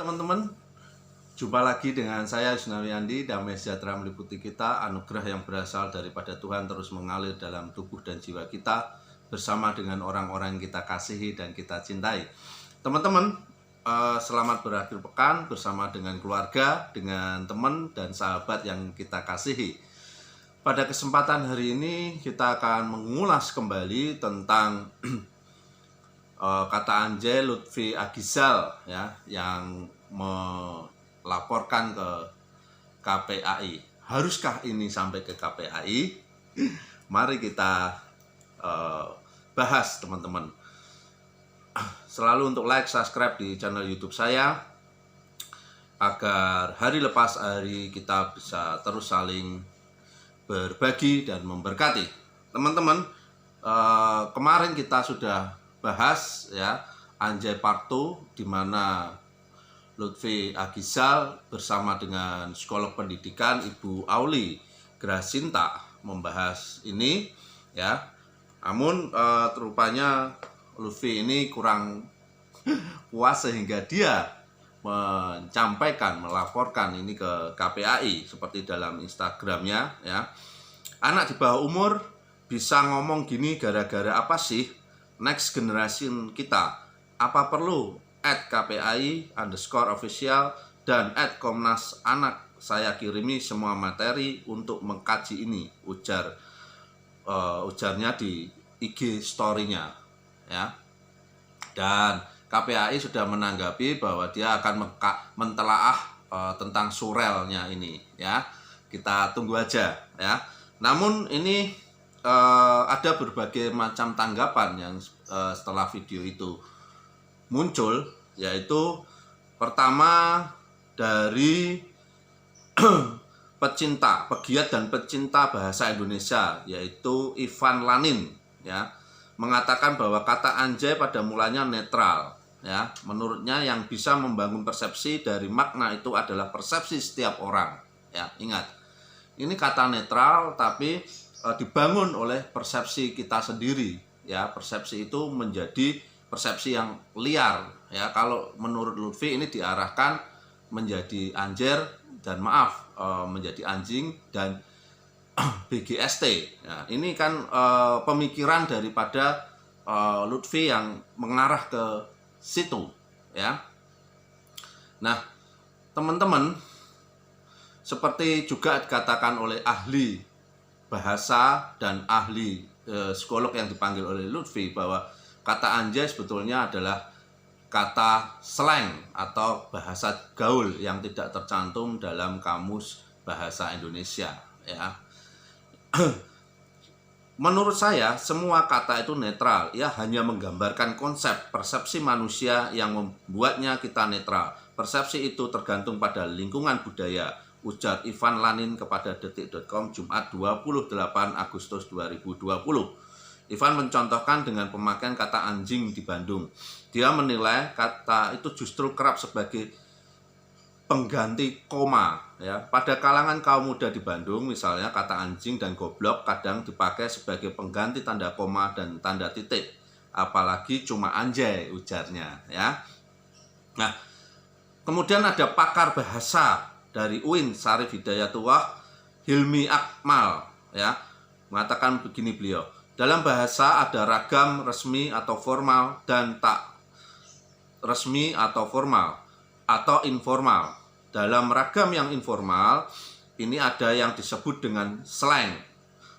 Teman-teman, jumpa lagi dengan saya Yusnawiyandi. Damai sejahtera meliputi kita, anugerah yang berasal daripada Tuhan terus mengalir dalam tubuh dan jiwa kita bersama dengan orang-orang yang kita kasihi dan kita cintai. Teman-teman, selamat berakhir pekan bersama dengan keluarga, dengan teman dan sahabat yang kita kasihi. Pada kesempatan hari ini kita akan mengulas kembali tentang kata anjay Lutfi Agizal ya, yang melaporkan ke KPAI. Haruskah ini sampai ke KPAI? Mari kita bahas, teman-teman. Selalu untuk like, subscribe di channel YouTube saya agar hari lepas hari kita bisa terus saling berbagi dan memberkati. Teman-teman, kemarin kita sudah bahas ya Anjay Part 2, di mana Lutfi Agizal bersama dengan psikolog pendidikan Ibu Auli Grasinta membahas ini ya. Namun rupanya Lutfi ini kurang puas sehingga dia melaporkan ini ke KPAI seperti dalam Instagramnya ya. Anak di bawah umur bisa ngomong gini gara-gara apa sih? Next generation kita, apa perlu @KPAI_official dan @Komnas Anak saya kirimi semua materi untuk mengkaji ini, ujarnya di IG story-nya ya. Dan KPAI sudah menanggapi bahwa dia akan mentelaah tentang surelnya ini ya. Kita tunggu aja ya. Namun ini ada berbagai macam tanggapan yang setelah video itu muncul, yaitu pertama dari pegiat dan pecinta bahasa Indonesia, yaitu Ivan Lanin ya, mengatakan bahwa kata anjay pada mulanya netral ya. Menurutnya yang bisa membangun persepsi dari makna itu adalah persepsi setiap orang ya. Ingat, ini kata netral tapi dibangun oleh persepsi kita sendiri ya. Persepsi itu menjadi persepsi yang liar ya. Kalau menurut Lutfi ini diarahkan menjadi anjir dan menjadi anjing dan BGST ya. Ini kan pemikiran daripada Lutfi yang mengarah ke situ ya. Nah, teman-teman, seperti juga dikatakan oleh ahli bahasa dan ahli psikolog yang dipanggil oleh Lutfi, bahwa kata anjay sebetulnya adalah kata slang atau bahasa gaul yang tidak tercantum dalam kamus bahasa Indonesia ya. Menurut saya semua kata itu netral ya, hanya menggambarkan konsep persepsi manusia yang membuatnya kita netral. Persepsi itu tergantung pada lingkungan budaya, ujar Ivan Lanin kepada detik.com Jumat 28 Agustus 2020. Ivan mencontohkan dengan pemakaian kata anjing di Bandung. Dia menilai kata itu justru kerap sebagai pengganti koma ya. Pada kalangan kaum muda di Bandung misalnya, kata anjing dan goblok kadang dipakai sebagai pengganti tanda koma dan tanda titik. Apalagi cuma anjay, ujarnya ya. Nah, kemudian ada pakar bahasa dari UIN Syarif Hidayatullah, Hilmi Akmal ya, mengatakan begini beliau, dalam bahasa ada ragam resmi atau formal dan tak resmi atau formal atau informal. Dalam ragam yang informal ini ada yang disebut dengan slang.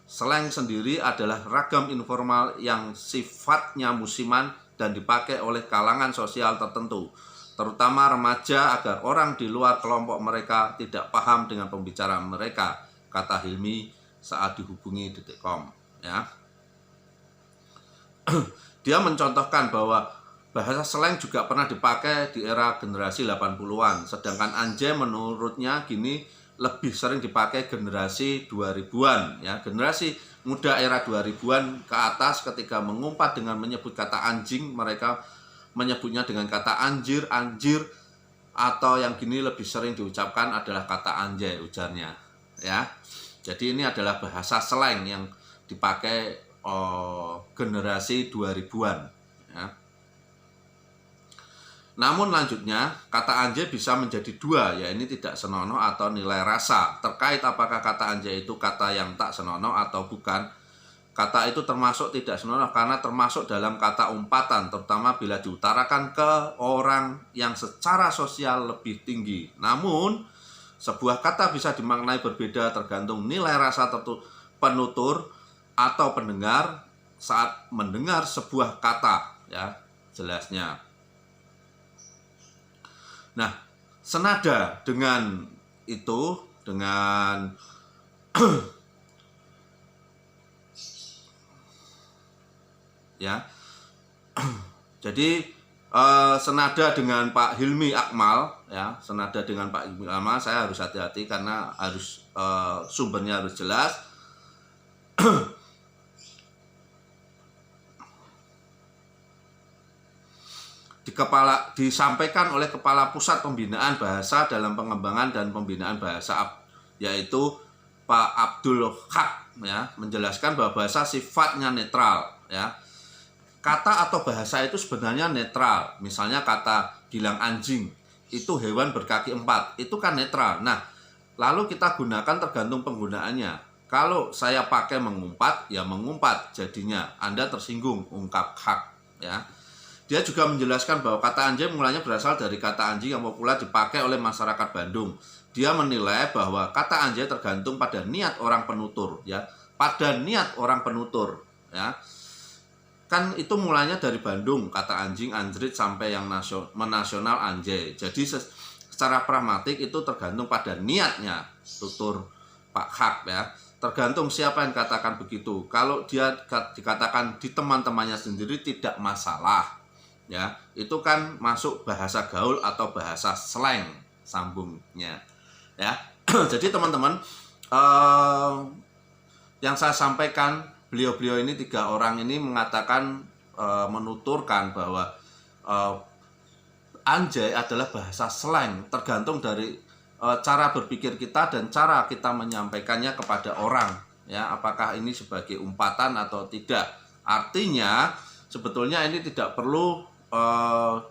Slang sendiri adalah ragam informal yang sifatnya musiman dan dipakai oleh kalangan sosial tertentu, terutama remaja, agar orang di luar kelompok mereka tidak paham dengan pembicaraan mereka, kata Hilmi saat dihubungi detik.com ya. Dia mencontohkan bahwa bahasa slang juga pernah dipakai di era generasi 80-an, sedangkan anjay menurutnya kini lebih sering dipakai generasi 2000-an ya. Generasi muda era 2000-an ke atas ketika mengumpat dengan menyebut kata anjing, mereka menyebutnya dengan kata anjir, atau yang kini lebih sering diucapkan adalah kata anjay, ujarnya ya. Jadi ini adalah bahasa slang yang dipakai generasi 2000-an ya. Namun lanjutnya, kata anjay bisa menjadi dua, ya ini tidak senonoh atau nilai rasa. Terkait apakah kata anjay itu kata yang tak senonoh atau bukan, kata itu termasuk tidak senonoh karena termasuk dalam kata umpatan, terutama bila diutarakan ke orang yang secara sosial lebih tinggi. Namun, sebuah kata bisa dimaknai berbeda tergantung nilai rasa penutur atau pendengar saat mendengar sebuah kata, ya jelasnya. Nah, senada dengan itu, dengan ya, jadi senada dengan Pak Hilmi Akmal, ya, senada dengan Pak Hilmi Akmal, saya harus hati-hati karena harus sumbernya harus jelas. Disampaikan oleh Kepala Pusat Pembinaan Bahasa dalam Pengembangan dan Pembinaan Bahasa, yaitu Pak Abdul Haq, ya, menjelaskan bahwa bahasa sifatnya netral, ya. Kata atau bahasa itu sebenarnya netral. Misalnya kata bilang anjing, itu hewan berkaki 4, itu kan netral. Nah, lalu kita gunakan tergantung penggunaannya. Kalau saya pakai mengumpat, ya mengumpat jadinya. Anda tersinggung, ungkap hak, ya. Dia juga menjelaskan bahwa kata anjay mulanya berasal dari kata anjing yang populer dipakai oleh masyarakat Bandung. Dia menilai bahwa kata anjay tergantung pada niat orang penutur, ya. Pada niat orang penutur, ya. Kan itu mulanya dari Bandung, kata anjing, anjrit, sampai yang menasional anjay. Jadi secara pragmatik itu tergantung pada niatnya, tutur Pak Haq, ya. Tergantung siapa yang katakan begitu. Kalau dia dikatakan di teman-temannya sendiri tidak masalah, ya, itu kan masuk bahasa gaul atau bahasa slang sambungnya, ya. Jadi teman-teman, yang saya sampaikan, beliau-beliau ini 3 orang ini mengatakan, menuturkan bahwa anjay adalah bahasa slang, tergantung dari cara berpikir kita dan cara kita menyampaikannya kepada orang, ya, apakah ini sebagai umpatan atau tidak. Artinya sebetulnya ini tidak perlu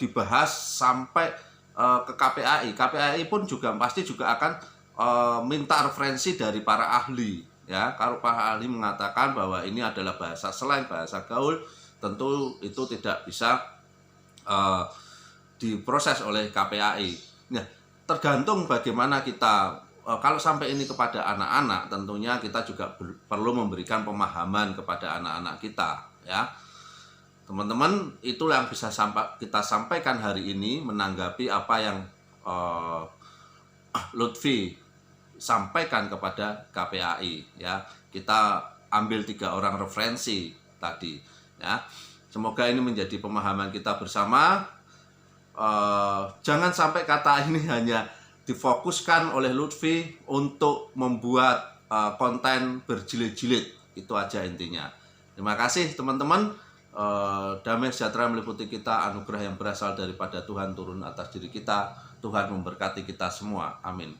dibahas sampai ke KPAI. KPAI pun juga pasti juga akan minta referensi dari para ahli, ya. Kalau para ahli mengatakan bahwa ini adalah bahasa slang, bahasa gaul, tentu itu tidak bisa diproses oleh KPAI. Nah, tergantung bagaimana kita, kalau sampai ini kepada anak-anak, tentunya kita juga perlu memberikan pemahaman kepada anak-anak kita, ya. Teman-teman, itulah yang bisa kita sampaikan hari ini menanggapi apa yang Lutfi sampaikan kepada KPAI, ya. Kita ambil 3 orang referensi tadi, ya. Semoga ini menjadi pemahaman kita bersama. Jangan sampai kata ini hanya difokuskan oleh Lutfi untuk membuat konten berjilid-jilid. Itu aja intinya. Terima kasih teman-teman. Damai sejahtera meliputi kita, anugerah yang berasal daripada Tuhan turun atas diri kita. Tuhan memberkati kita semua. Amin.